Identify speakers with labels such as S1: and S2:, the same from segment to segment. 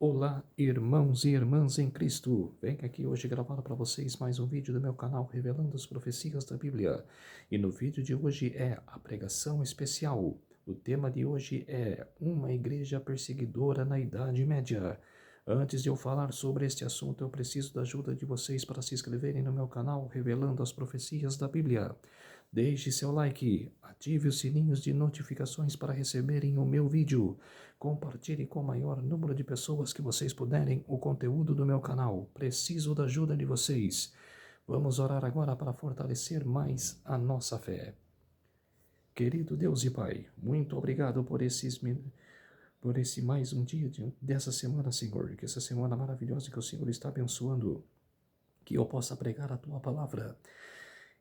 S1: Olá, irmãos e irmãs em Cristo. Venho aqui hoje gravar para vocês mais um vídeo do meu canal revelando as profecias da Bíblia. E no vídeo de hoje é a pregação especial. O tema de hoje é uma igreja perseguidora na Idade Média. Antes de eu falar sobre este assunto, eu preciso da ajuda de vocês para se inscreverem no meu canal revelando as profecias da Bíblia. Deixe seu like, ative os sininhos de notificações para receberem o meu vídeo. Compartilhe com o maior número de pessoas que vocês puderem o conteúdo do meu canal. Preciso da ajuda de vocês. Vamos orar agora para fortalecer mais a nossa fé. Querido Deus e Pai, muito obrigado por esse mais um dia dessa semana, Senhor. Que essa semana maravilhosa que o Senhor está abençoando, que eu possa pregar a Tua palavra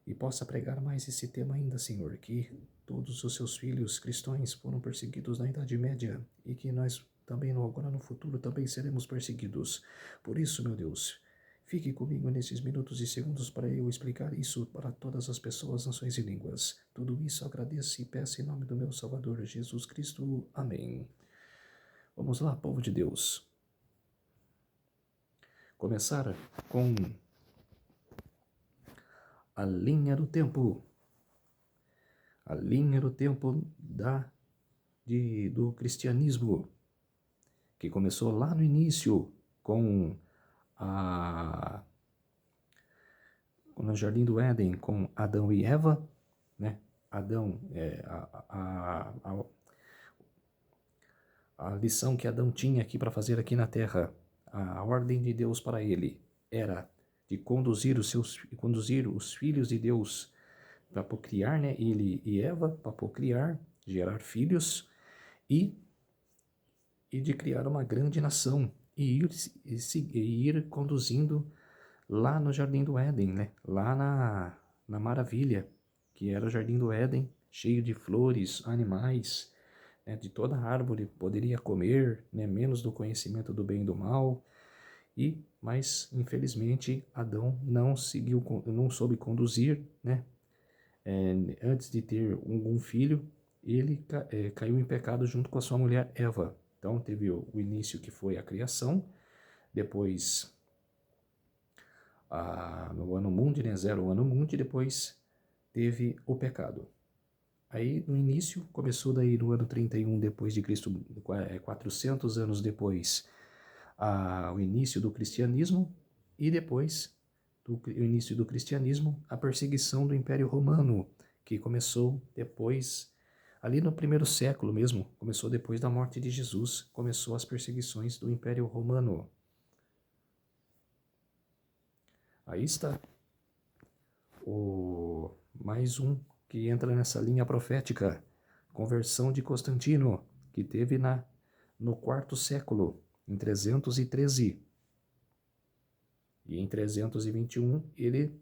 S1: e possa pregar mais esse tema ainda, Senhor, que todos os seus filhos cristãos foram perseguidos na Idade Média e que nós também agora no futuro também seremos perseguidos. Por isso, meu Deus, fique comigo nesses minutos e segundos para eu explicar isso para todas as pessoas, nações e línguas. Tudo isso agradeço e peço em nome do meu Salvador Jesus Cristo. Amém. Vamos lá, povo de Deus. Começar com a linha do tempo. A linha do tempo do cristianismo, que começou lá no início no Jardim do Éden, com Adão e Eva, né? Adão, a lição que Adão tinha aqui para fazer aqui na Terra, a ordem de Deus para ele era de conduzir os filhos de Deus para procriar, né? Ele e Eva, para procriar, gerar filhos e de criar uma grande nação e ir conduzindo lá no Jardim do Éden, né? Lá na maravilha, que era o Jardim do Éden, cheio de flores, animais, né? De toda árvore poderia comer, né? Menos do conhecimento do bem e do mal. Mas infelizmente Adão não soube conduzir, né? Antes de ter um filho, ele caiu em pecado junto com a sua mulher Eva. Então teve o início, que foi a criação, depois no ano mundi, né, zero ano mundi, depois teve o pecado. Aí no início começou daí no ano 31 depois de Cristo, 400 anos depois, o início do cristianismo, e depois do início do cristianismo, a perseguição do Império Romano, que começou depois, ali no primeiro século mesmo, começou depois da morte de Jesus, começou as perseguições do Império Romano. Aí está mais um que entra nessa linha profética, conversão de Constantino, que teve no quarto século, em 313. E em 321 ele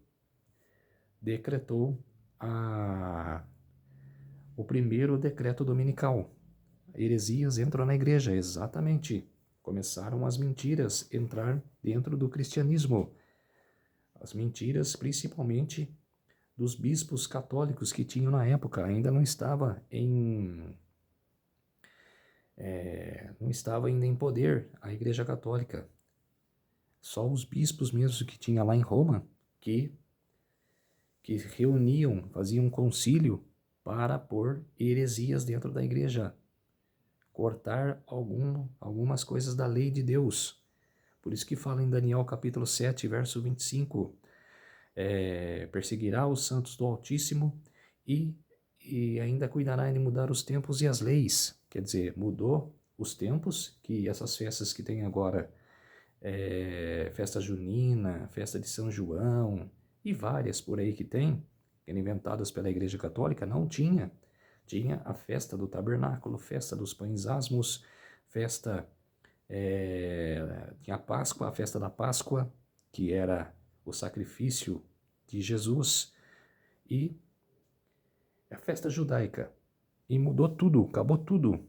S1: decretou o primeiro decreto dominical. Heresias entram na igreja, exatamente. Começaram as mentiras a entrar dentro do cristianismo. As mentiras, principalmente dos bispos católicos que tinham na época, ainda não estava ainda em poder a Igreja Católica. Só os bispos mesmo que tinha lá em Roma, que reuniam, faziam um concílio para pôr heresias dentro da igreja, cortar algumas coisas da lei de Deus. Por isso que fala em Daniel capítulo 7, verso 25, perseguirá os santos do Altíssimo e ainda cuidará de mudar os tempos e as leis. Quer dizer, mudou os tempos, que essas festas que tem agora, festa junina, festa de São João e várias por aí que tem, inventadas pela Igreja Católica, não tinha. Tinha a festa do tabernáculo, festa dos pães asmos, tinha a Páscoa, a festa da Páscoa, que era o sacrifício de Jesus, e a festa judaica. E mudou tudo, acabou tudo.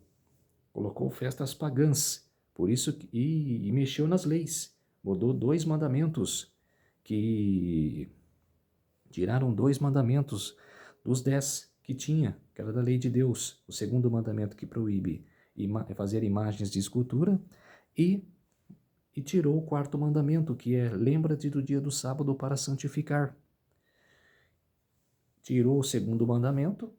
S1: Colocou festas pagãs, por isso, e mexeu nas leis. Mudou 2 mandamentos, que tiraram 2 mandamentos dos 10 que tinha, que era da lei de Deus. O segundo mandamento que proíbe fazer imagens de escultura, e e tirou o quarto mandamento, que é: lembra-te do dia do sábado para santificar. Tirou o segundo mandamento,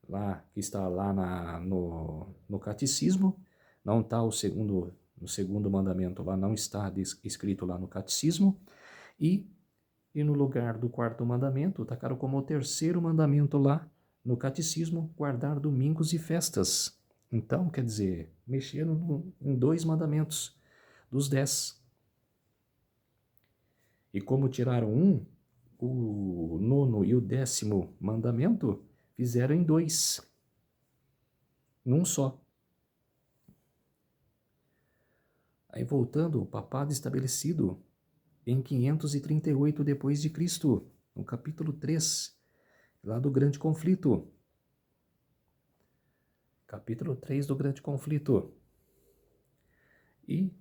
S1: lá que está lá no catecismo, não está o segundo mandamento lá, não está escrito lá no catecismo, e no lugar do quarto mandamento, tacaram como o terceiro mandamento lá no catecismo: guardar domingos e festas. Então, quer dizer, mexeram em 2 mandamentos dos 10. E como tiraram um, o 9º e o 10º mandamento, fizeram em 2, num só. Aí voltando, o papado estabelecido em 538 depois de Cristo, no capítulo 3, lá do Grande Conflito. Capítulo 3 do Grande Conflito. E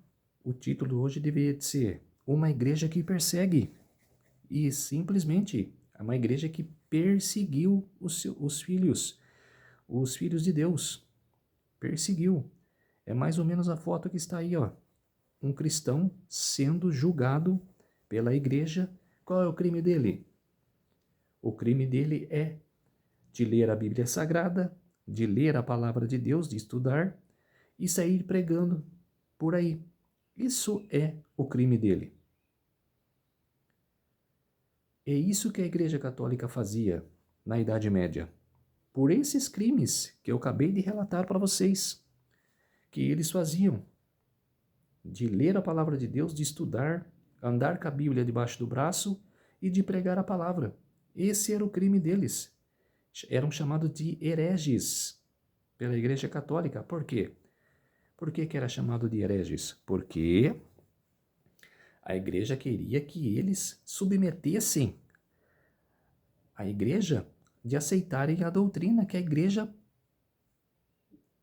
S1: o título hoje deveria ser: uma igreja que persegue. E simplesmente, é uma igreja que perseguiu os filhos de Deus. Perseguiu. É mais ou menos a foto que está aí, ó. Um cristão sendo julgado pela igreja. Qual é o crime dele? O crime dele é de ler a Bíblia Sagrada, de ler a palavra de Deus, de estudar e sair pregando por aí. Isso é o crime dele. É isso que a Igreja Católica fazia na Idade Média. Por esses crimes que eu acabei de relatar para vocês, que eles faziam, de ler a palavra de Deus, de estudar, andar com a Bíblia debaixo do braço e de pregar a palavra. Esse era o crime deles. Eram chamados de hereges pela Igreja Católica. Por quê? Por que era chamado de hereges? Porque a igreja queria que eles submetessem a igreja de aceitarem a doutrina que a igreja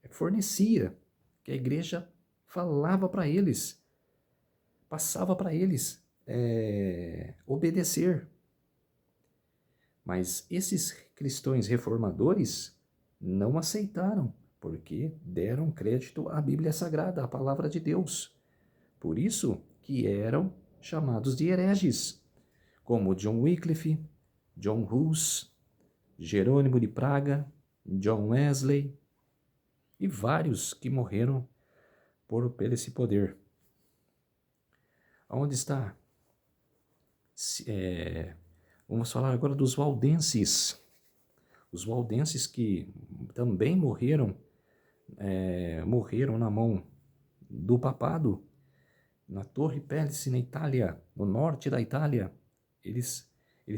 S1: fornecia, que a igreja falava para eles, passava para eles obedecer. Mas esses cristãos reformadores não aceitaram, porque deram crédito à Bíblia Sagrada, à palavra de Deus. Por isso que eram chamados de hereges, como John Wycliffe, John Hus, Jerônimo de Praga, John Wesley e vários que morreram por esse poder. Onde está? Vamos falar agora dos waldenses. Os waldenses que também morreram na mão do papado, na Torre Pellice, na Itália, no norte da Itália. Eles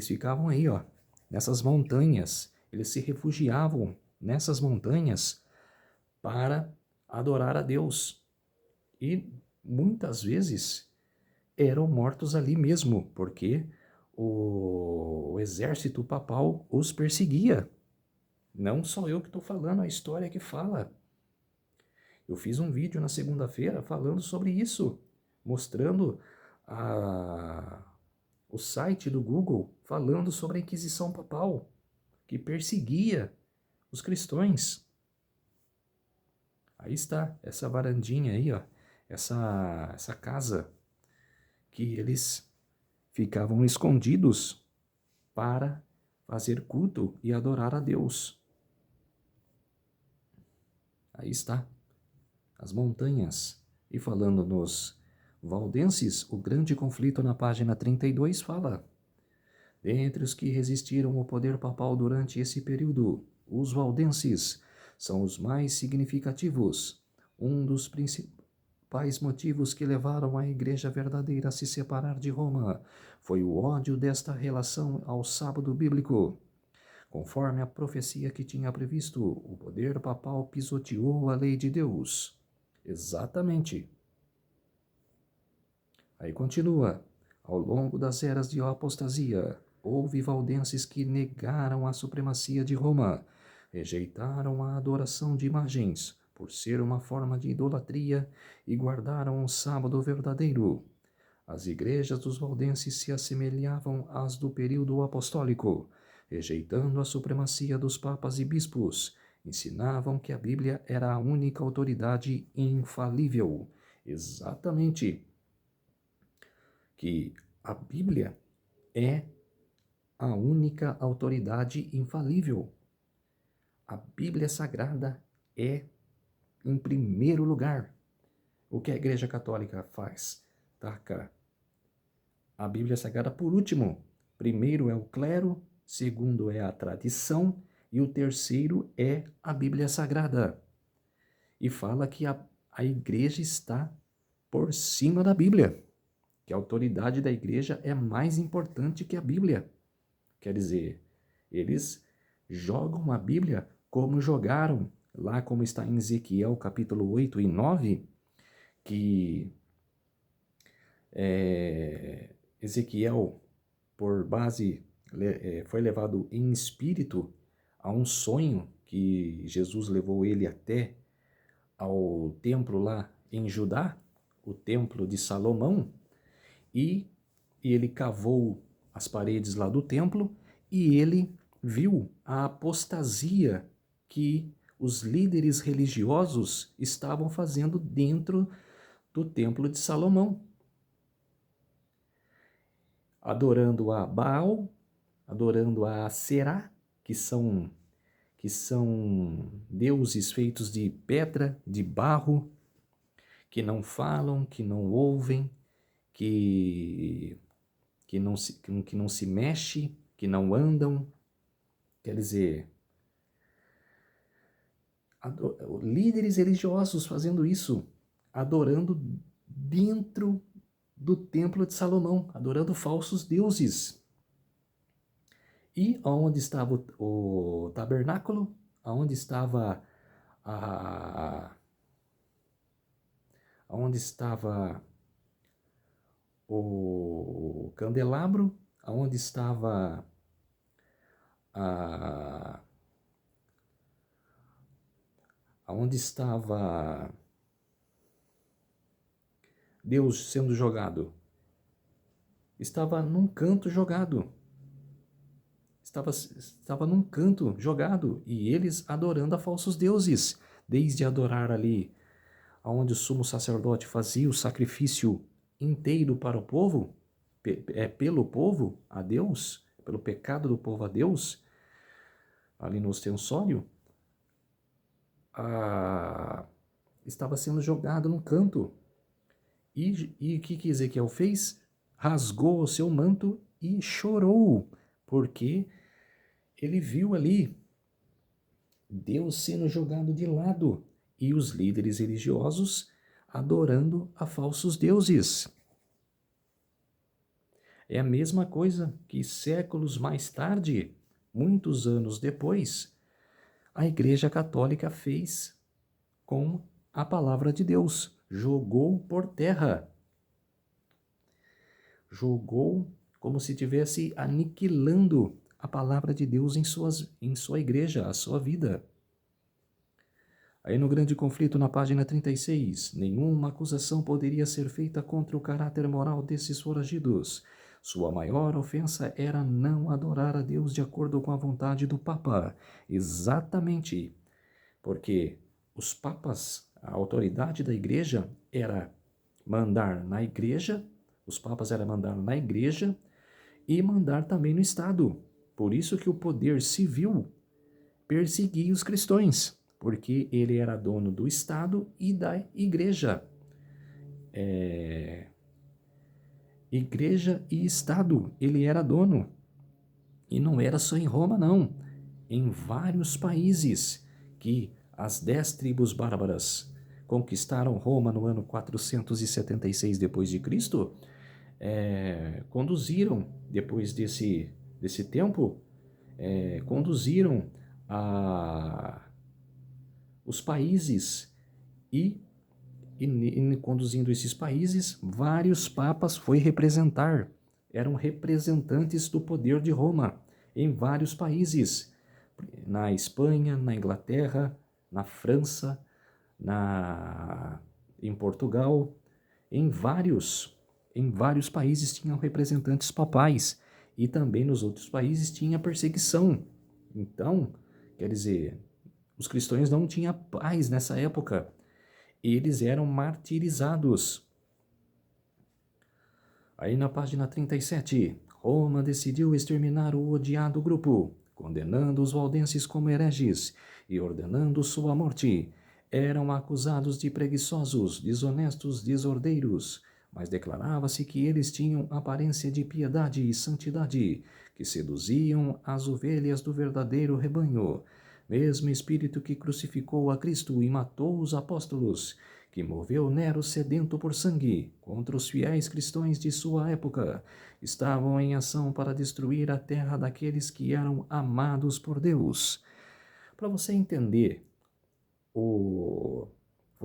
S1: ficavam aí, ó, nessas montanhas. Eles se refugiavam nessas montanhas para adorar a Deus. E muitas vezes eram mortos ali mesmo, porque o exército papal os perseguia. Não só eu que estou falando, a história que fala. Eu fiz um vídeo na segunda-feira falando sobre isso, mostrando o site do Google falando sobre a Inquisição Papal, que perseguia os cristãos. Aí está, essa varandinha aí, ó, essa casa que eles ficavam escondidos para fazer culto e adorar a Deus. Aí está, as montanhas. E falando nos valdenses, o Grande Conflito, na página 32, fala: dentre os que resistiram ao poder papal durante esse período, os valdenses são os mais significativos. Um dos principais motivos que levaram a Igreja verdadeira a se separar de Roma foi o ódio desta relação ao sábado bíblico. Conforme a profecia que tinha previsto, o poder papal pisoteou a lei de Deus. Exatamente. Aí continua. Ao longo das eras de apostasia, houve valdenses que negaram a supremacia de Roma, rejeitaram a adoração de imagens, por ser uma forma de idolatria, e guardaram um sábado verdadeiro. As igrejas dos valdenses se assemelhavam às do período apostólico, rejeitando a supremacia dos papas e bispos. Ensinavam que a Bíblia era a única autoridade infalível. Exatamente. que a Bíblia é a única autoridade infalível. A Bíblia Sagrada é em primeiro lugar. O que a Igreja Católica faz? Taca a Bíblia Sagrada por último. Primeiro é o clero, segundo é a tradição e o terceiro é a Bíblia Sagrada. E fala que a Igreja está por cima da Bíblia, que a autoridade da Igreja é mais importante que a Bíblia. Quer dizer, eles jogam a Bíblia como jogaram, lá como está em Ezequiel capítulo 8 e 9, que Ezequiel, por base, foi levado em espírito a um sonho que Jesus levou ele até ao templo lá em Judá, o templo de Salomão, e ele cavou as paredes lá do templo e ele viu a apostasia que os líderes religiosos estavam fazendo dentro do templo de Salomão. Adorando a Baal, adorando a Será, que são deuses feitos de pedra, de barro, que não falam, que não ouvem, que não se mexe, que não andam. Quer dizer, líderes religiosos fazendo isso, adorando dentro do templo de Salomão, adorando falsos deuses. E onde estava o tabernáculo? Onde estava onde estava o candelabro? Onde estava onde estava Deus sendo jogado? Estava num canto jogado. Estava num canto jogado, e eles adorando a falsos deuses, desde adorar ali onde o sumo sacerdote fazia o sacrifício inteiro para o povo, pelo povo a Deus, pelo pecado do povo a Deus, ali no ostensório, estava sendo jogado num canto. E o que Ezequiel fez? Rasgou o seu manto e chorou, porque ele viu ali Deus sendo jogado de lado e os líderes religiosos adorando a falsos deuses. É a mesma coisa que séculos mais tarde, muitos anos depois, a Igreja Católica fez com a palavra de Deus. Jogou por terra. Jogou como se estivesse aniquilando a palavra de Deus em sua igreja, a sua vida. Aí no grande conflito, na página 36, nenhuma acusação poderia ser feita contra o caráter moral desses foragidos. Sua maior ofensa era não adorar a Deus de acordo com a vontade do Papa. Exatamente, porque os papas, a autoridade da igreja era mandar na igreja, os papas eram mandar na igreja e mandar também no Estado. Por isso que o poder civil perseguia os cristãos, porque ele era dono do Estado e da igreja. Igreja e Estado, ele era dono. E não era só em Roma, não. Em vários países que as 10 tribos bárbaras conquistaram Roma no ano 476 d.C., conduziram, depois desse tempo, conduziram os países e conduzindo esses países, vários papas foi representar, eram representantes do poder de Roma em vários países, na Espanha, na Inglaterra, na França, em Portugal, em vários países tinham representantes papais, e também nos outros países tinha perseguição. Então, quer dizer, os cristãos não tinham paz nessa época. Eles eram martirizados. Aí na página 37, Roma decidiu exterminar o odiado grupo, condenando os valdenses como hereges e ordenando sua morte. Eram acusados de preguiçosos, desonestos, desordeiros, mas declarava-se que eles tinham aparência de piedade e santidade, que seduziam as ovelhas do verdadeiro rebanho. Mesmo espírito que crucificou a Cristo e matou os apóstolos, que moveu Nero sedento por sangue contra os fiéis cristãos de sua época, estavam em ação para destruir a terra daqueles que eram amados por Deus. Para você entender o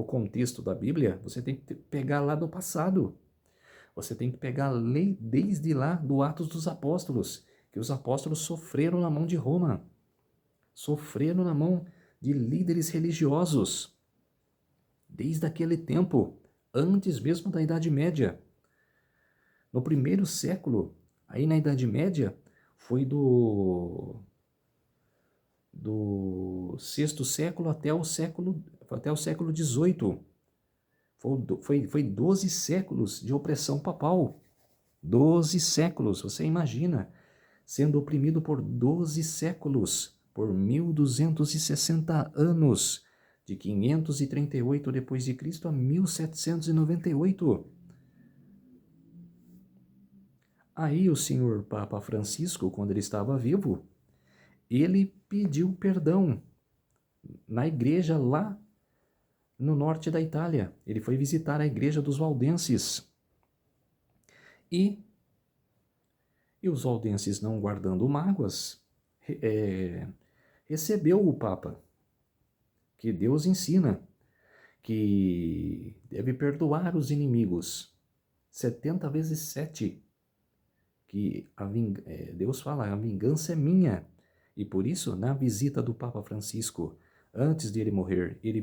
S1: contexto da Bíblia, você tem que pegar lá do passado. Você tem que pegar desde lá do Atos dos Apóstolos, que os apóstolos sofreram na mão de Roma, sofreram na mão de líderes religiosos, desde aquele tempo, antes mesmo da Idade Média. No primeiro século, aí na Idade Média, foi do sexto século até o século XVIII. Foi 12 séculos de opressão papal. 12 séculos, você imagina, sendo oprimido por 12 séculos, por 1260 anos, de 538 depois de Cristo a 1798. Aí o senhor Papa Francisco, quando ele estava vivo, ele pediu perdão na igreja lá no norte da Itália. Ele foi visitar a igreja dos valdenses. E os valdenses, não guardando mágoas, recebeu o Papa, que Deus ensina que deve perdoar os inimigos 70 vezes 7, que Deus fala, a vingança é minha. E por isso, na visita do Papa Francisco, antes de ele morrer, ele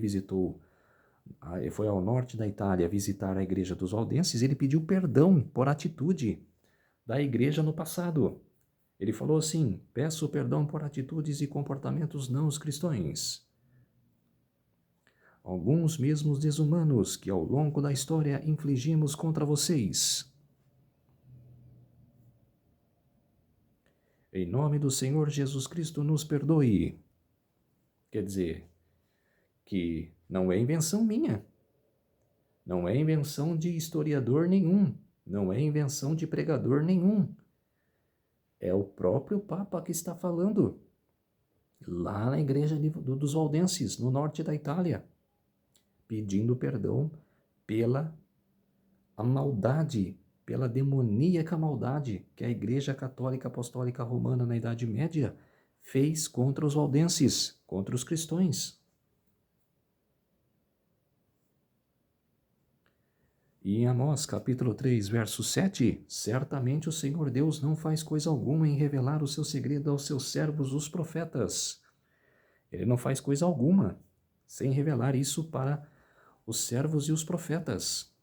S1: foi ao norte da Itália visitar a igreja dos valdenses, ele pediu perdão por atitude da igreja no passado. Ele falou assim: peço perdão por atitudes e comportamentos não cristãos, alguns mesmos desumanos que ao longo da história infligimos contra vocês. Em nome do Senhor Jesus Cristo, nos perdoe. Quer dizer, que não é invenção minha, não é invenção de historiador nenhum, não é invenção de pregador nenhum. É o próprio Papa que está falando, lá na igreja dos valdenses, no norte da Itália, pedindo perdão pela maldade, pela demoníaca maldade que a Igreja Católica Apostólica Romana na Idade Média fez contra os valdenses, contra os cristãos. E em Amós, capítulo 3, verso 7, certamente o Senhor Deus não faz coisa alguma em revelar o seu segredo aos seus servos, os profetas. Ele não faz coisa alguma sem revelar isso para os servos e os profetas.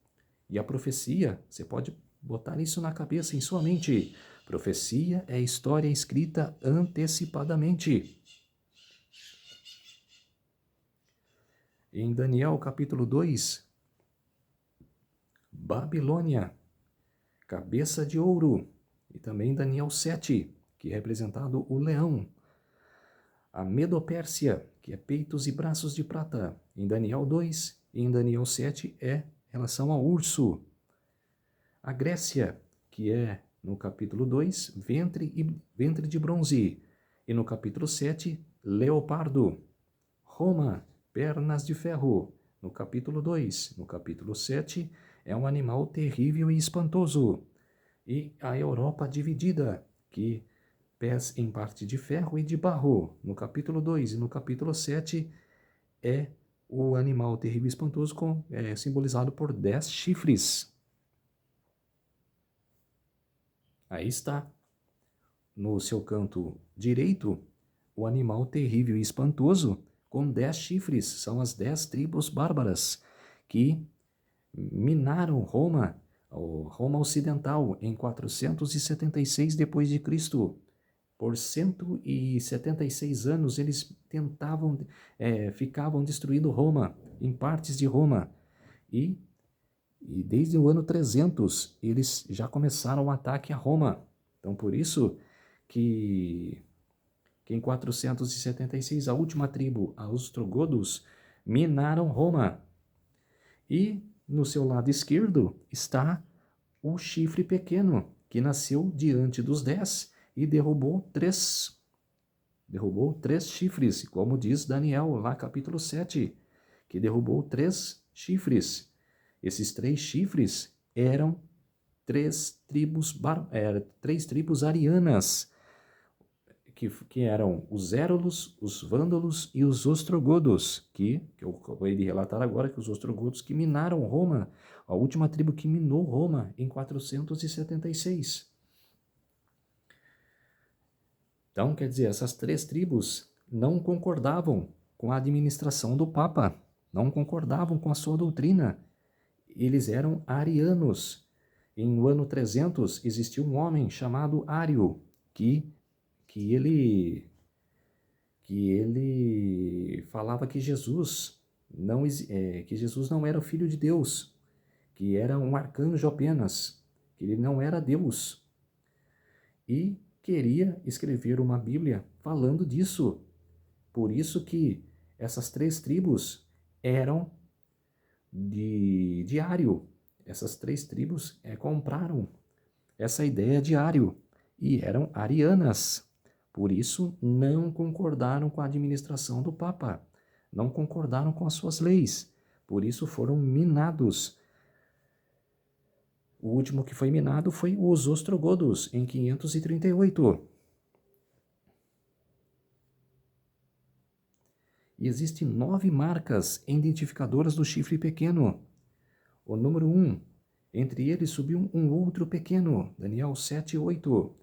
S1: E a profecia, você pode botar isso na cabeça, em sua mente. Profecia é história escrita antecipadamente. Em Daniel, capítulo 2, Babilônia, cabeça de ouro. E também Daniel 7, que é representado o leão. A Medopérsia, que é peitos e braços de prata. Em Daniel 2 e em Daniel 7 é relação ao urso. A Grécia, que é no capítulo 2, ventre de bronze. E no capítulo 7, leopardo. Roma, pernas de ferro. No capítulo 2. No capítulo 7, é um animal terrível e espantoso. E a Europa dividida, que pés em parte de ferro e de barro. No capítulo 2 e no capítulo 7 é o animal terrível e espantoso simbolizado por 10 chifres. Aí está, no seu canto direito, o animal terrível e espantoso com 10 chifres. São as 10 tribos bárbaras que minaram Roma Ocidental em 476 d.C. Por 176 anos eles ficavam destruindo Roma, em partes de Roma. E E desde o ano 300, eles já começaram o ataque a Roma. Então, por isso que em 476, a última tribo, os ostrogodos, minaram Roma. E no seu lado esquerdo está o chifre pequeno, que nasceu diante dos 10 e derrubou três chifres, como diz Daniel, lá capítulo 7, que derrubou 3 chifres. Esses 3 chifres eram 3 tribos arianas, que eram os Érulos, os Vândalos e os Ostrogodos, que eu acabei de relatar agora, que os Ostrogodos que minaram Roma, a última tribo que minou Roma em 476. Então, quer dizer, essas 3 tribos não concordavam com a administração do Papa, não concordavam com a sua doutrina. Eles eram arianos. Em o ano 300, existiu um homem chamado Ário, que ele falava que Jesus não era o Filho de Deus, que era um arcanjo apenas, que ele não era Deus. E queria escrever uma Bíblia falando disso. Por isso que essas 3 tribos eram de Ário. Essas 3 tribos compraram essa ideia de Ário e eram arianas. Por isso, não concordaram com a administração do Papa, não concordaram com as suas leis. Por isso, foram minados. O último que foi minado foi os ostrogodos, em 538. E existem 9 marcas identificadoras do chifre pequeno. O número 1, entre eles subiu um outro pequeno, Daniel 7:8.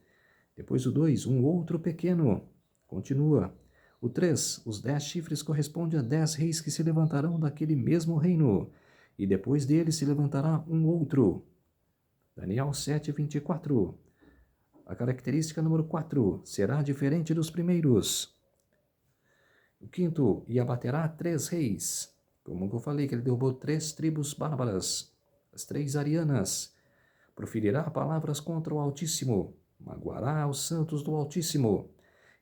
S1: Depois o 2, um outro pequeno. Continua. O 3, os 10 chifres correspondem a 10 reis que se levantarão daquele mesmo reino. E depois dele se levantará um outro. Daniel 7:24. A característica número 4, será diferente dos primeiros. O 5, e abaterá 3 reis. Como eu falei, que ele derrubou 3 tribos bárbaras, as 3 arianas. Proferirá palavras contra o Altíssimo. Magoará os santos do Altíssimo,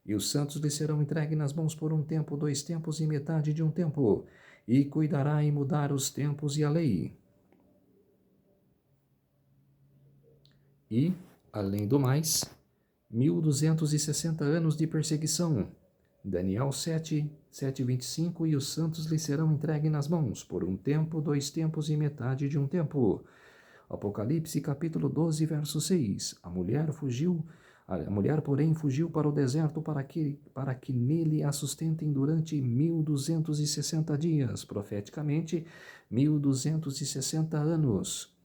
S1: e os santos lhe serão entregues nas mãos por um tempo, 2 tempos e metade de um tempo, e cuidará em mudar os tempos e a lei. E, além do mais, 1260 anos de perseguição. Daniel 7:25, e os santos lhe serão entregues nas mãos por um tempo, 2 tempos e metade de um tempo. Apocalipse capítulo 12, verso 6. A mulher, porém, fugiu para o deserto para que nele a sustentem durante 1260 dias, profeticamente 1260 anos.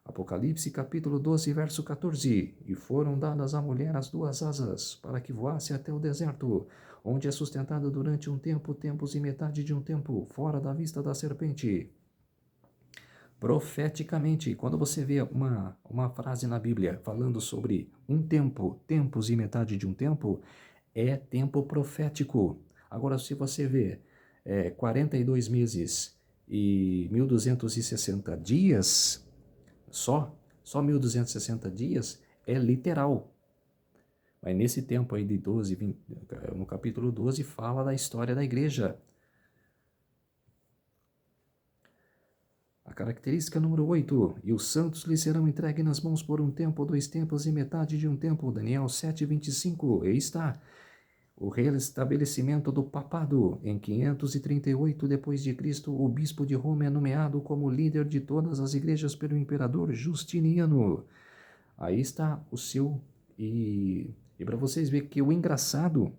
S1: Apocalipse capítulo 12, verso 14. E foram dadas à mulher as 2 asas, para que voasse até o deserto, onde é sustentada durante um tempo, tempos e metade de um tempo, fora da vista da serpente. Profeticamente, quando você vê uma frase na Bíblia falando sobre um tempo, tempos e metade de um tempo, é tempo profético. Agora, se você vê 42 meses e 1260 dias, só 1260 dias é literal. Mas nesse tempo aí de 12, 20, no capítulo 12, fala da história da igreja. A característica número 8, e os santos lhe serão entregues nas mãos por um tempo, 2 tempos e metade de um tempo, Daniel 7:25, e está o restabelecimento do papado. Em 538 d.C., o bispo de Roma é nomeado como líder de todas as igrejas pelo imperador Justiniano. Aí está o seu... E para vocês verem que o engraçado,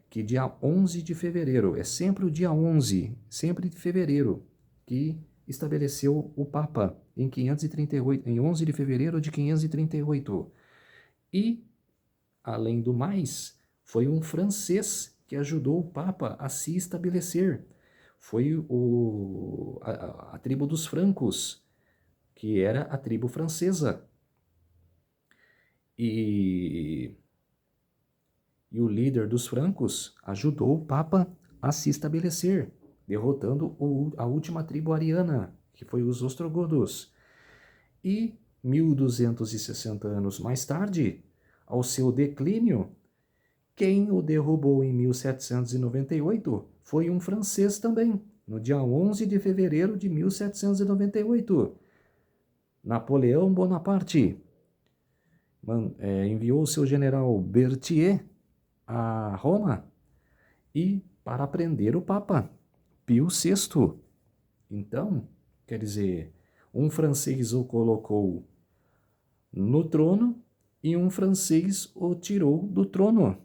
S1: que dia 11 de fevereiro, é sempre o dia 11, sempre de fevereiro, que estabeleceu o Papa em 538, em 11 de fevereiro de 538. E, além do mais, foi um francês que ajudou o Papa a se estabelecer. Foi a tribo dos francos, que era a tribo francesa. E o líder dos francos ajudou o Papa a se estabelecer, derrotando a última tribo ariana, que foi os ostrogodos. E 1260 anos mais tarde, ao seu declínio, quem o derrubou em 1798 foi um francês também, no dia 11 de fevereiro de 1798. Napoleão Bonaparte enviou seu general Berthier a Roma e para prender o Papa Pio VI. Então, quer dizer, um francês o colocou no trono e um francês o tirou do trono.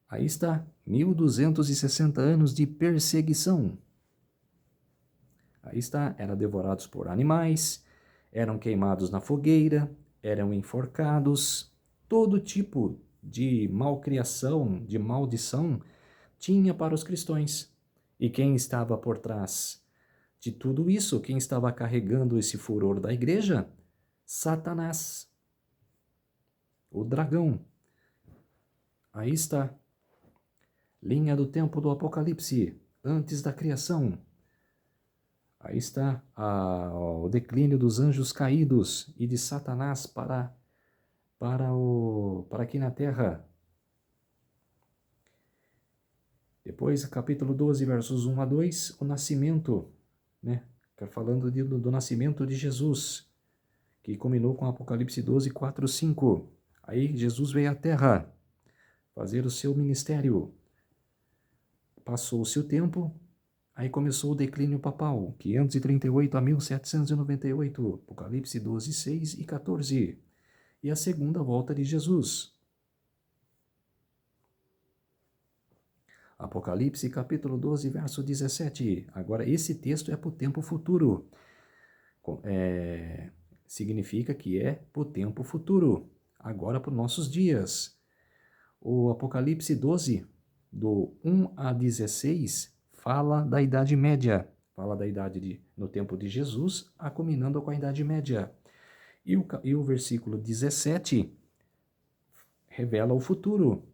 S1: Aí está, 1260 anos de perseguição. Aí está, eram devorados por animais, eram queimados na fogueira, eram enforcados, todo tipo de malcriação, de maldição, tinha para os cristãos. E quem estava por trás de tudo isso, quem estava carregando esse furor da igreja? Satanás, o dragão. Aí está, linha do tempo do Apocalipse, antes da criação. Aí está o declínio dos anjos caídos e de Satanás para aqui na terra. Depois, capítulo 12, versos 1 a 2, o nascimento, né? Falando do nascimento de Jesus, que culminou com Apocalipse 12, 4, 5. Aí Jesus veio à terra fazer o seu ministério. Passou-se o tempo, aí começou o declínio papal, 538 a 1798, Apocalipse 12, 6 e 14. E a segunda volta de Jesus. Apocalipse capítulo 12, verso 17. Agora, esse texto é para o tempo futuro. Significa que é para o tempo futuro. Agora, para os nossos dias. O Apocalipse 12, do 1 a 16, fala da Idade Média. Fala da idade no tempo de Jesus, culminando com a Idade Média. E o versículo 17 revela o futuro.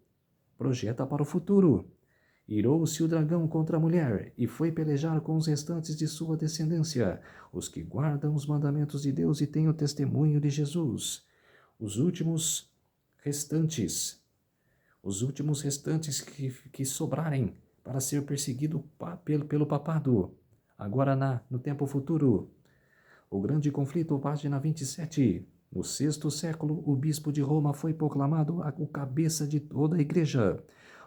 S1: Projeta para o futuro. Irou-se o dragão contra a mulher, e foi pelejar com os restantes de sua descendência, os que guardam os mandamentos de Deus e têm o testemunho de Jesus. Os últimos restantes que sobrarem para ser perseguido pelo papado, agora no tempo futuro. O grande conflito, página 27. No 6º século, o bispo de Roma foi proclamado o cabeça de toda a igreja.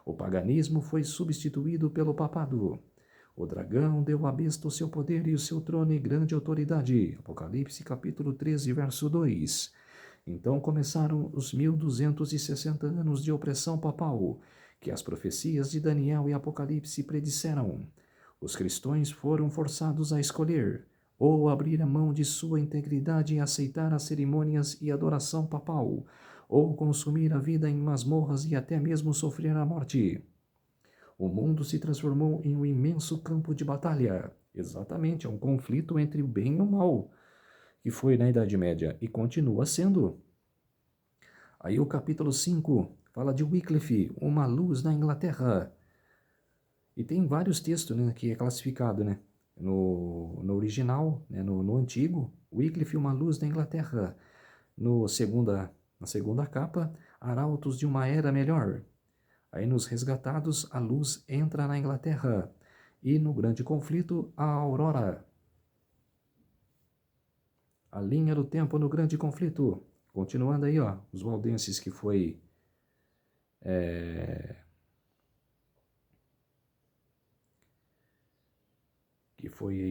S1: O paganismo foi substituído pelo papado. O dragão deu à besta o seu poder e o seu trono e grande autoridade. Apocalipse capítulo 13, verso 2. Então começaram os 1260 anos de opressão papal, que as profecias de Daniel e Apocalipse predisseram. Os cristãos foram forçados a escolher, ou abrir a mão de sua integridade e aceitar as cerimônias e adoração papal, ou consumir a vida em masmorras e até mesmo sofrer a morte. O mundo se transformou em um imenso campo de batalha. Exatamente, é um conflito entre o bem e o mal, que foi na Idade Média e continua sendo. Aí o capítulo 5 fala de Wycliffe, uma luz na Inglaterra. E tem vários textos, né, que é classificado, né? No original, né, no antigo, Wycliffe, uma luz na Inglaterra. Na segunda capa, Arautos de uma Era Melhor. Aí nos Resgatados, a luz entra na Inglaterra. E no Grande Conflito, a Aurora. A linha do tempo no Grande Conflito. Continuando aí, ó, os valdenses que foi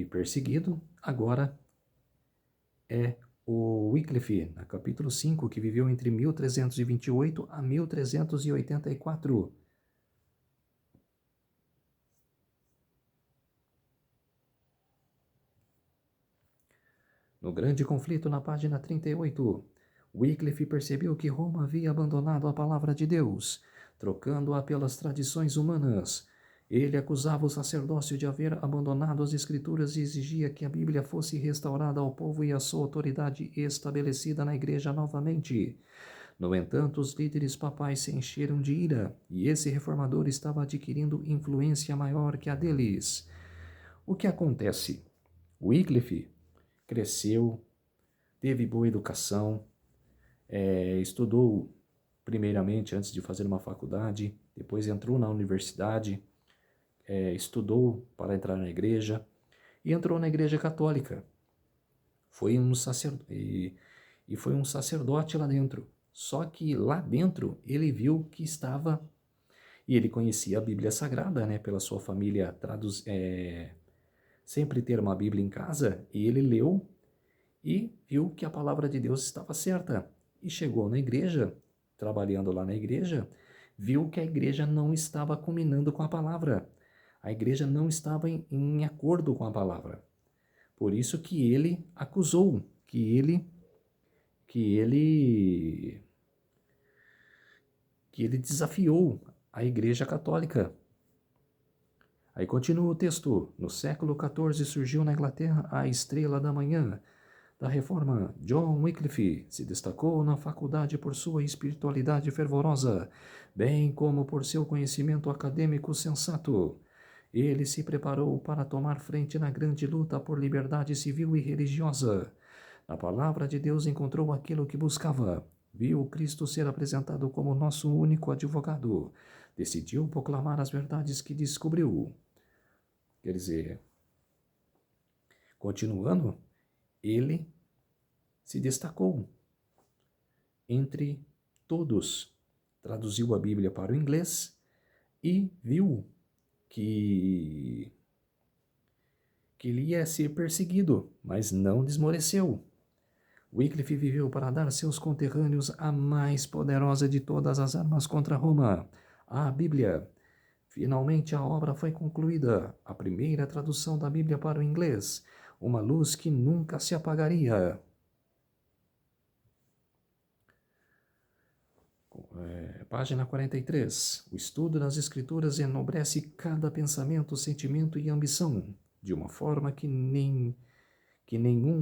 S1: perseguido, agora é o Wycliffe, no capítulo 5, que viveu entre 1328 a 1384. No Grande Conflito, na página 38, Wycliffe percebeu que Roma havia abandonado a palavra de Deus, trocando-a pelas tradições humanas. Ele acusava o sacerdócio de haver abandonado as Escrituras e exigia que a Bíblia fosse restaurada ao povo e a sua autoridade estabelecida na Igreja novamente. No entanto, os líderes papais se encheram de ira, e esse reformador estava adquirindo influência maior que a deles. O que acontece? Wycliffe cresceu, teve boa educação, estudou primeiramente antes de fazer uma faculdade, depois entrou na universidade, estudou para entrar na igreja e entrou na igreja católica. Foi um e foi um sacerdote lá dentro. Só que lá dentro ele viu que estava, e ele conhecia a Bíblia Sagrada, né, pela sua família sempre ter uma Bíblia em casa, e ele leu e viu que a palavra de Deus estava certa. E chegou na igreja, trabalhando lá na igreja, viu que a igreja não estava combinando com a palavra. A igreja não estava em acordo com a palavra. Por isso que ele acusou, que ele, que ele desafiou a Igreja Católica. Aí continua o texto. No século XIV surgiu na Inglaterra a Estrela da Manhã da Reforma. John Wycliffe se destacou na faculdade por sua espiritualidade fervorosa, bem como por seu conhecimento acadêmico sensato. Ele se preparou para tomar frente na grande luta por liberdade civil e religiosa. Na palavra de Deus encontrou aquilo que buscava. Viu Cristo ser apresentado como nosso único advogado. Decidiu proclamar as verdades que descobriu. Quer dizer, continuando, ele se destacou entre todos. Traduziu a Bíblia para o inglês e viu que ele ia ser perseguido, mas não desmoreceu. Wycliffe viveu para dar a seus conterrâneos a mais poderosa de todas as armas contra Roma, a Bíblia. Finalmente a obra foi concluída, a primeira tradução da Bíblia para o inglês, uma luz que nunca se apagaria. Página 43. O estudo das Escrituras enobrece cada pensamento, sentimento e ambição, de uma forma que nenhum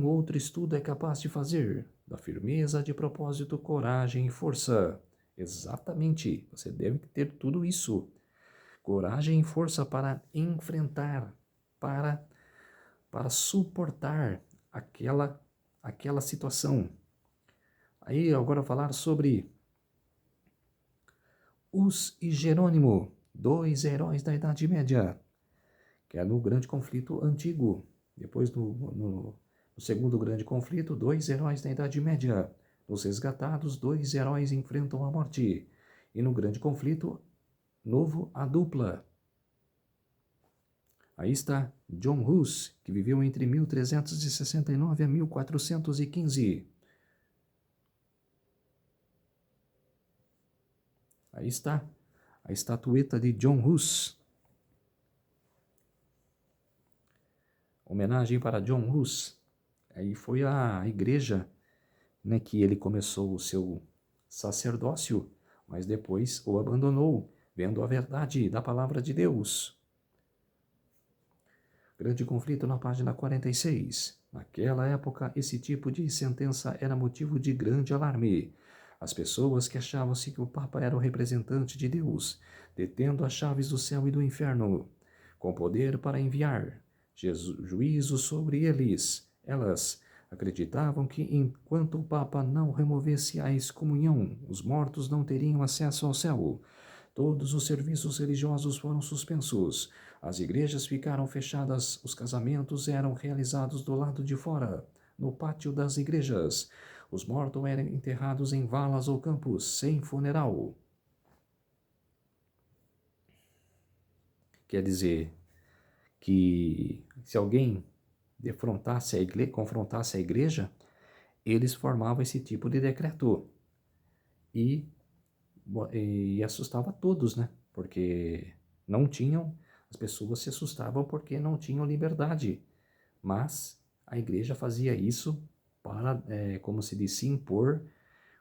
S1: outro estudo é capaz de fazer, da firmeza de propósito, coragem e força. Exatamente, você deve ter tudo isso. Coragem e força para enfrentar, para suportar aquela situação. Aí agora falar sobre Hus e Jerônimo, dois heróis da Idade Média, que é no grande conflito antigo. Depois, no segundo grande conflito, dois heróis da Idade Média. Nos resgatados, dois heróis enfrentam a morte. E no grande conflito novo, a dupla. Aí está John Hus, que viveu entre 1369 a 1415. Aí está a estatueta de John Hus. Homenagem para John Hus. Aí foi a igreja, né, que ele começou o seu sacerdócio, mas depois o abandonou, vendo a verdade da palavra de Deus. Grande conflito na página 46. Naquela época, esse tipo de sentença era motivo de grande alarme. As pessoas que achavam-se que o Papa era o representante de Deus, detendo as chaves do céu e do inferno, com poder para enviar juízo sobre elas acreditavam que enquanto o Papa não removesse a excomunhão, os mortos não teriam acesso ao céu. Todos os serviços religiosos foram suspensos. As igrejas ficaram fechadas, os casamentos eram realizados do lado de fora, no pátio das igrejas. Os mortos eram enterrados em valas ou campos, sem funeral. Quer dizer que se alguém confrontasse a igreja, eles formavam esse tipo de decreto. E assustava todos, né? Porque as pessoas se assustavam porque não tinham liberdade. Mas a igreja fazia isso para, como se diz, se impor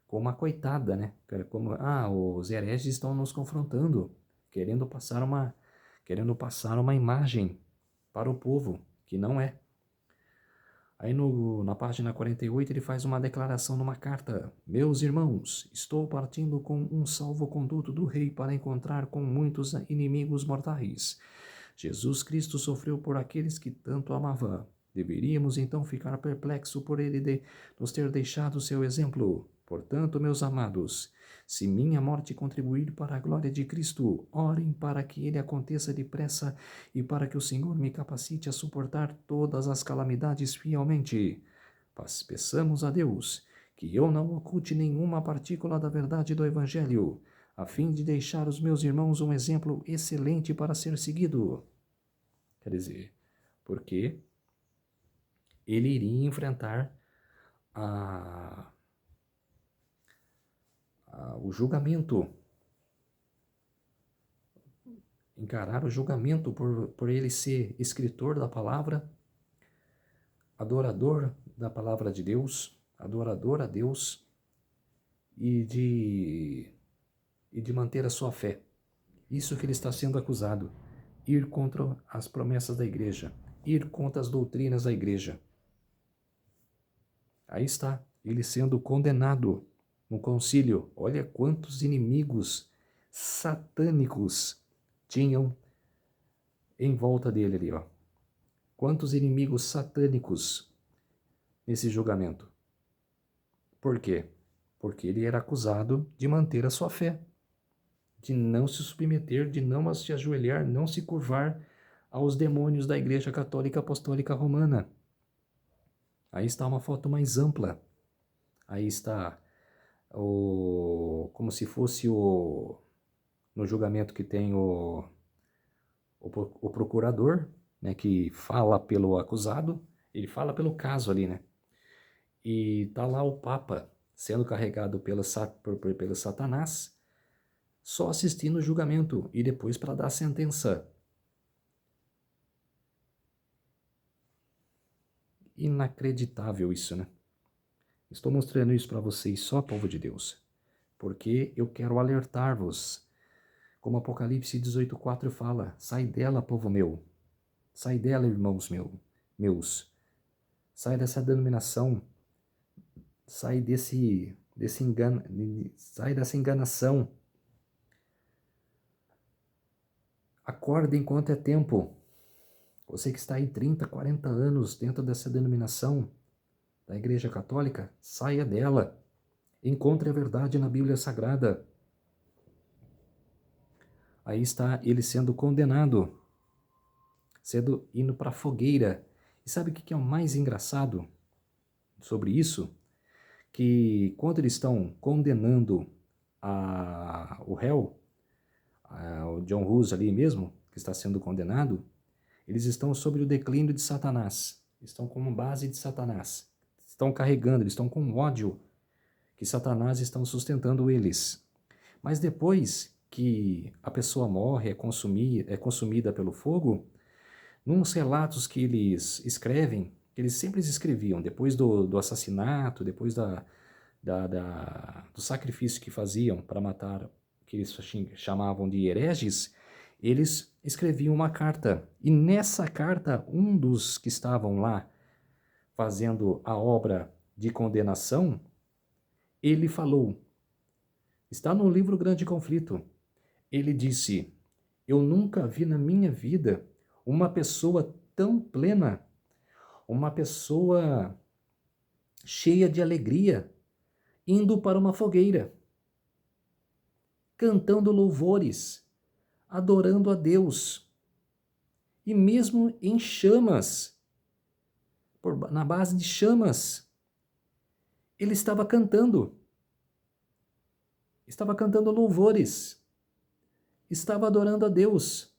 S1: como uma coitada, né? Como, os hereges estão nos confrontando, querendo passar uma imagem para o povo, que não é. Aí na página 48 ele faz uma declaração numa carta. Meus irmãos, estou partindo com um salvo-conduto do rei para encontrar com muitos inimigos mortais. Jesus Cristo sofreu por aqueles que tanto amava. Deveríamos então ficar perplexos por ele nos ter deixado seu exemplo. Portanto, meus amados, se minha morte contribuir para a glória de Cristo, orem para que ele aconteça depressa e para que o Senhor me capacite a suportar todas as calamidades fielmente. Peçamos a Deus que eu não oculte nenhuma partícula da verdade do Evangelho, a fim de deixar os meus irmãos um exemplo excelente para ser seguido. Quer dizer, porque ele iria enfrentar o julgamento, encarar o julgamento por ele ser escritor da palavra, adorador da palavra de Deus, adorador a Deus, e de manter a sua fé. Isso que ele está sendo acusado, ir contra as promessas da igreja, ir contra as doutrinas da igreja. Aí está, ele sendo condenado no concílio. Olha quantos inimigos satânicos tinham em volta dele ali, ó. Quantos inimigos satânicos nesse julgamento. Por quê? Porque ele era acusado de manter a sua fé, de não se submeter, de não se ajoelhar, não se curvar aos demônios da Igreja Católica Apostólica Romana. Aí está uma foto mais ampla. Aí está como se fosse no julgamento que tem o procurador, né, que fala pelo acusado, ele fala pelo caso ali, né? E está lá o Papa sendo carregado pelo Satanás, só assistindo o julgamento e depois para dar a sentença. Inacreditável isso, né? Estou mostrando isso para vocês só, povo de Deus, porque eu quero alertar-vos. Como Apocalipse 18:4 fala, sai dela, povo meu. Sai dela, irmãos meus. Sai dessa denominação. Sai sai dessa enganação. Acorda enquanto é tempo. Você que está aí 30, 40 anos dentro dessa denominação da Igreja Católica, saia dela. Encontre a verdade na Bíblia Sagrada. Aí está ele sendo condenado, indo para a fogueira. E sabe o que é o mais engraçado sobre isso? Que quando eles estão condenando o réu, o John Hus ali mesmo, que está sendo condenado, eles estão sobre o declínio de Satanás, estão como base de Satanás, estão carregando, eles estão com ódio que Satanás estão sustentando eles. Mas depois que a pessoa morre, é consumida pelo fogo, nos relatos que eles escrevem, eles sempre escreviam, depois do assassinato, depois do sacrifício que faziam para matar, que eles chamavam de hereges, eles escreviam uma carta. E nessa carta, um dos que estavam lá fazendo a obra de condenação, ele falou, está no livro Grande Conflito, ele disse, eu nunca vi na minha vida uma pessoa tão plena, uma pessoa cheia de alegria, indo para uma fogueira, cantando louvores, adorando a Deus, e mesmo em chamas, na base de chamas, ele estava cantando louvores, estava adorando a Deus.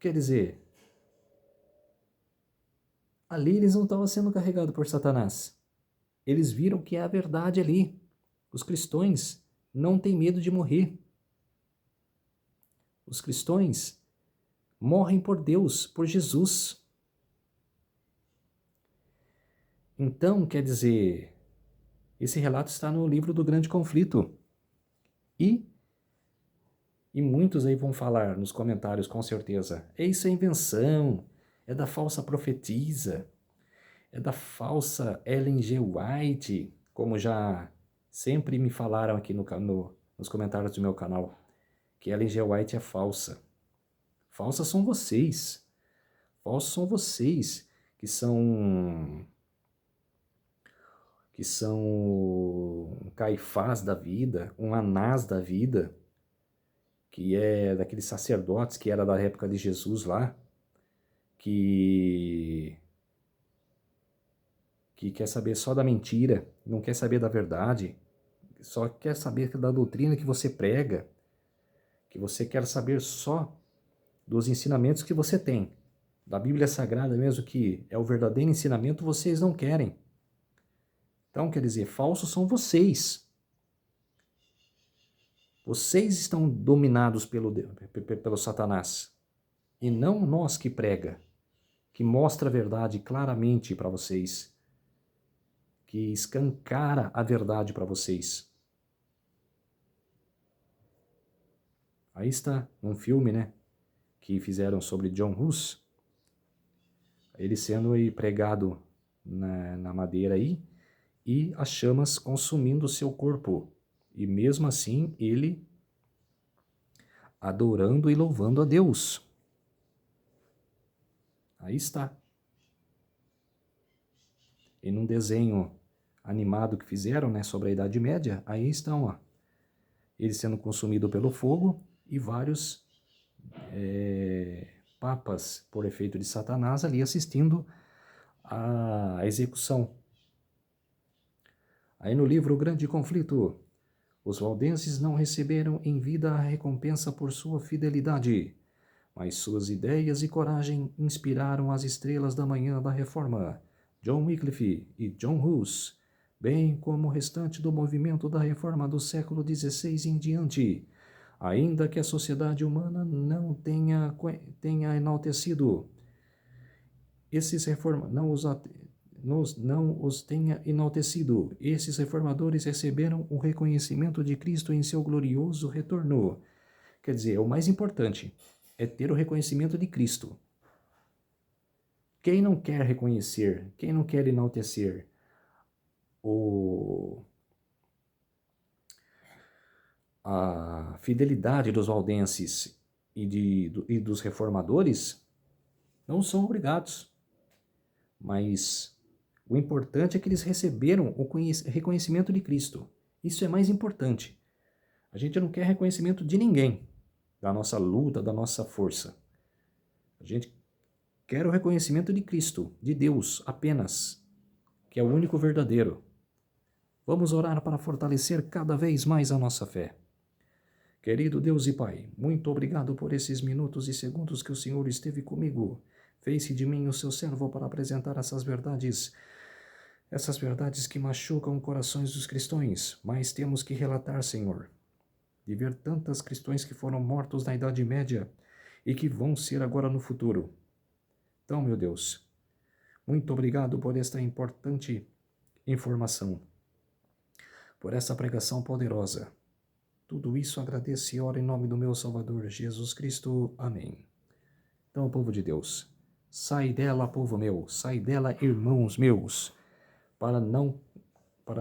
S1: Quer dizer, ali eles não estavam sendo carregados por Satanás. Eles viram que é a verdade ali. Os cristãos não têm medo de morrer. Os cristãos morrem por Deus, por Jesus. Então, quer dizer, esse relato está no livro do Grande Conflito. E muitos aí vão falar nos comentários, com certeza, isso é invenção, é da falsa profetisa, é da falsa Ellen G. White, como já sempre me falaram aqui nos comentários do meu canal, que Ellen G. White é falsa. Falsas são vocês. Falsos são vocês que são um Caifás da vida, um Anás da vida, que é daqueles sacerdotes que era da época de Jesus lá, que quer saber só da mentira, não quer saber da verdade, só quer saber da doutrina que você prega, que você quer saber só dos ensinamentos que você tem. Da Bíblia Sagrada mesmo, que é o verdadeiro ensinamento, vocês não querem. Então, quer dizer, falsos são vocês. Vocês estão dominados pelo Satanás. E não nós que prega, que mostra a verdade claramente para vocês, que escancara a verdade para vocês. Aí está um filme, né, que fizeram sobre John Hus, ele sendo aí pregado na madeira aí, e as chamas consumindo o seu corpo. E mesmo assim, ele adorando e louvando a Deus. Aí está. E num desenho animado que fizeram, né, sobre a Idade Média, aí estão, ó, ele sendo consumido pelo fogo e vários papas, por efeito de Satanás, ali assistindo à execução. Aí no livro O Grande Conflito, os valdenses não receberam em vida a recompensa por sua fidelidade, mas suas ideias e coragem inspiraram as estrelas da manhã da Reforma, John Wycliffe e John Hus, bem como o restante do movimento da Reforma do século XVI em diante, ainda que a sociedade humana não tenha enaltecido não os tenha enaltecido. Esses reformadores receberam o reconhecimento de Cristo em seu glorioso retorno. Quer dizer, o mais importante é ter o reconhecimento de Cristo. Quem não quer reconhecer, quem não quer enaltecer a fidelidade dos valdenses e dos reformadores, não são obrigados. Mas o importante é que eles receberam o reconhecimento de Cristo. Isso é mais importante. A gente não quer reconhecimento de ninguém, da nossa luta, da nossa força. A gente quer o reconhecimento de Cristo, de Deus apenas, que é o único verdadeiro. Vamos orar para fortalecer cada vez mais a nossa fé. Querido Deus e Pai, muito obrigado por esses minutos e segundos que o Senhor esteve comigo. Fez-se de mim o seu servo para apresentar essas verdades que machucam os corações dos cristãos, mas temos que relatar, Senhor, de ver tantos cristãos que foram mortos na Idade Média e que vão ser agora no futuro. Então, meu Deus, muito obrigado por esta importante informação, por essa pregação poderosa. Tudo isso agradeço e oro em nome do meu Salvador, Jesus Cristo. Amém. Então, povo de Deus, sai dela, povo meu, sai dela, irmãos meus, para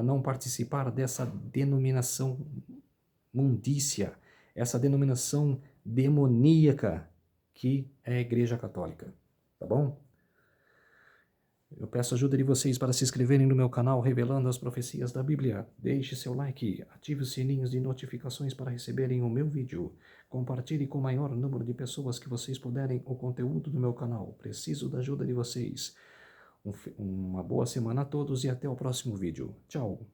S1: não participar dessa denominação mundícia, essa denominação demoníaca que é a Igreja Católica, tá bom? Eu peço a ajuda de vocês para se inscreverem no meu canal Revelando as Profecias da Bíblia. Deixe seu like, ative os sininhos de notificações para receberem o meu vídeo. Compartilhe com o maior número de pessoas que vocês puderem o conteúdo do meu canal. Preciso da ajuda de vocês. Uma boa semana a todos e até o próximo vídeo. Tchau!